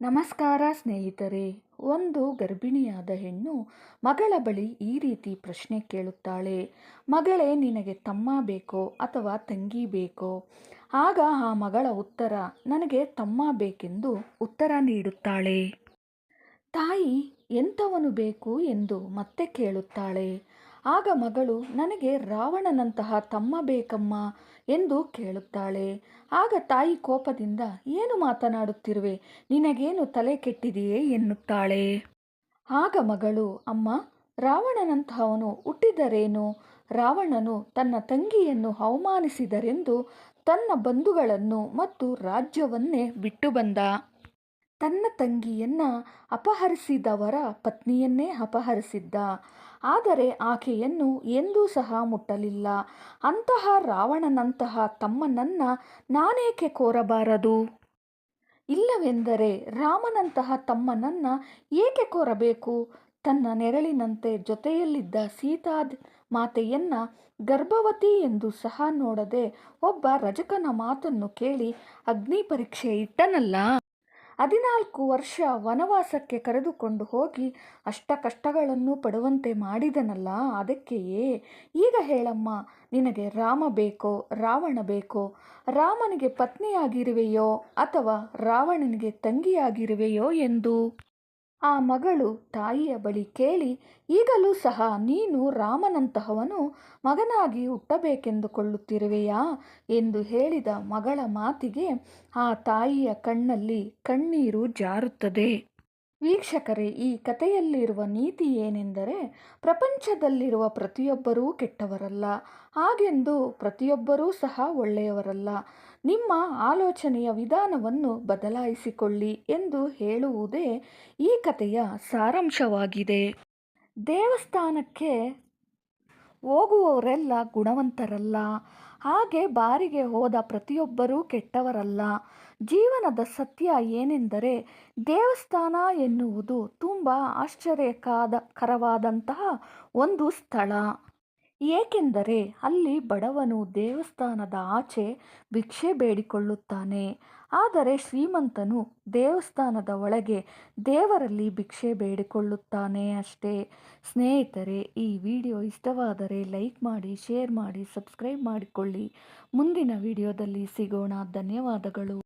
ನಮಸ್ಕಾರ ಸ್ನೇಹಿತರೆ. ಒಂದು ಗರ್ಭಿಣಿಯಾದ ಹೆಣ್ಣು ಮಗಳ ಬಳಿ ಈ ರೀತಿ ಪ್ರಶ್ನೆ ಕೇಳುತ್ತಾಳೆ. ಮಗಳೇ, ನಿನಗೆ ತಮ್ಮ ಬೇಕೋ ಅಥವಾ ತಂಗಿ ಬೇಕೋ? ಆಗ ಆ ಮಗಳ ಉತ್ತರ, ನನಗೆ ತಮ್ಮ ಬೇಕೆಂದು ಉತ್ತರ ನೀಡುತ್ತಾಳೆ. ತಾಯಿ ಎಂಥವನು ಬೇಕು ಎಂದು ಮತ್ತೆ ಕೇಳುತ್ತಾಳೆ. ಆಗ ಮಗಳು, ನನಗೆ ರಾವಣನಂತಹ ತಮ್ಮ ಬೇಕಮ್ಮ ಎಂದು ಕೇಳುತ್ತಾಳೆ. ಆಗ ತಾಯಿ ಕೋಪದಿಂದ, ಏನು ಮಾತನಾಡುತ್ತಿರುವೆ, ನಿನಗೇನು ತಲೆ ಕೆಟ್ಟಿದೆಯೇ ಎನ್ನುತ್ತಾಳೆ. ಆಗ ಮಗಳು, ಅಮ್ಮ, ರಾವಣನಂತಹವನು ಹುಟ್ಟಿದರೇನು? ರಾವಣನು ತನ್ನ ತಂಗಿಯನ್ನು ಅವಮಾನಿಸಿದರೆಂದು ತನ್ನ ಬಂಧುಗಳನ್ನು ಮತ್ತು ರಾಜ್ಯವನ್ನೇ ಬಿಟ್ಟು ಬಂದ. ತನ್ನ ತಂಗಿಯನ್ನ ಅಪಹರಿಸಿದವರ ಪತ್ನಿಯನ್ನೇ ಅಪಹರಿಸಿದ್ದ. ಆದರೆ ಆಕೆಯನ್ನು ಎಂದೂ ಸಹ ಮುಟ್ಟಲಿಲ್ಲ. ಅಂತಹ ರಾವಣನಂತಹ ತಮ್ಮನನ್ನ ನಾನೇಕೆ ಕೋರಬಾರದು? ಇಲ್ಲವೆಂದರೆ ರಾಮನಂತಹ ತಮ್ಮನನ್ನ ಏಕೆ ಕೋರಬೇಕು? ತನ್ನ ನೆರಳಿನಂತೆ ಜೊತೆಯಲ್ಲಿದ್ದ ಸೀತಾ ಮಾತೆಯನ್ನ ಗರ್ಭವತಿ ಎಂದು ಸಹ ನೋಡದೆ ಒಬ್ಬ ರಜಕನ ಮಾತನ್ನು ಕೇಳಿ ಅಗ್ನಿ ಪರೀಕ್ಷೆ ಇಟ್ಟನಲ್ಲ. 14 ವರ್ಷ ವನವಾಸಕ್ಕೆ ಕರೆದುಕೊಂಡು ಹೋಗಿ ಅಷ್ಟ ಕಷ್ಟಗಳನ್ನು ಪಡುವಂತೆ ಮಾಡಿದನಲ್ಲ, ಅದಕ್ಕೆಯೇ. ಈಗ ಹೇಳಮ್ಮ, ನಿನಗೆ ರಾಮ ಬೇಕೋ ರಾವಣ ಬೇಕೋ? ರಾಮನಿಗೆ ಪತ್ನಿಯಾಗಿರುವೆಯೋ ಅಥವಾ ರಾವಣನಿಗೆ ತಂಗಿಯಾಗಿರುವೆಯೋ ಎಂದು ಆ ಮಗಳು ತಾಯಿಯ ಬಳಿ ಕೇಳಿ, ಈಗಲೂ ಸಹ ನೀನು ರಾಮನಂತಹವನು ಮಗನಾಗಿ ಹುಟ್ಟಬೇಕೆಂದುಕೊಳ್ಳುತ್ತಿರುವೆಯಾ ಎಂದು ಹೇಳಿದ ಮಗಳ ಮಾತಿಗೆ ಆ ತಾಯಿಯ ಕಣ್ಣಲ್ಲಿ ಕಣ್ಣೀರು ಜಾರುತ್ತದೆ. ವೀಕ್ಷಕರೇ, ಈ ಕಥೆಯಲ್ಲಿರುವ ನೀತಿ ಏನೆಂದರೆ, ಪ್ರಪಂಚದಲ್ಲಿರುವ ಪ್ರತಿಯೊಬ್ಬರೂ ಕೆಟ್ಟವರಲ್ಲ, ಹಾಗೆಂದು ಪ್ರತಿಯೊಬ್ಬರೂ ಸಹ ಒಳ್ಳೆಯವರಲ್ಲ. ನಿಮ್ಮ ಆಲೋಚನೆಯ ವಿಧಾನವನ್ನು ಬದಲಾಯಿಸಿಕೊಳ್ಳಿ ಎಂದು ಹೇಳುವುದೇ ಈ ಕಥೆಯ ಸಾರಾಂಶವಾಗಿದೆ. ದೇವಸ್ಥಾನಕ್ಕೆ ಹೋಗುವವರೆಲ್ಲ ಗುಣವಂತರಲ್ಲ, ಹಾಗೆ ಬಾರಿಗೆ ಹೋದ ಪ್ರತಿಯೊಬ್ಬರೂ ಕೆಟ್ಟವರಲ್ಲ. ಜೀವನದ ಸತ್ಯ ಏನೆಂದರೆ, ದೇವಸ್ಥಾನ ಎನ್ನುವುದು ತುಂಬ ಆಶ್ಚರ್ಯಕರವಾದಂತಹ ಒಂದು ಸ್ಥಳ. ಏಕೆಂದರೆ ಅಲ್ಲಿ ಬಡವನು ದೇವಸ್ಥಾನದ ಆಚೆ ಭಿಕ್ಷೆ ಬೇಡಿಕೊಳ್ಳುತ್ತಾನೆ, ಆದರೆ ಶ್ರೀಮಂತನು ದೇವಸ್ಥಾನದ ಒಳಗೆ ದೇವರಲ್ಲಿ ಭಿಕ್ಷೆ ಬೇಡಿಕೊಳ್ಳುತ್ತಾನೆ ಅಷ್ಟೇ. ಸ್ನೇಹಿತರೆ, ಈ ವಿಡಿಯೋ ಇಷ್ಟವಾದರೆ ಲೈಕ್ ಮಾಡಿ, ಶೇರ್ ಮಾಡಿ, ಸಬ್ಸ್ಕ್ರೈಬ್ ಮಾಡಿಕೊಳ್ಳಿ. ಮುಂದಿನ ವಿಡಿಯೋದಲ್ಲಿ ಸಿಗೋಣ. ಧನ್ಯವಾದಗಳು.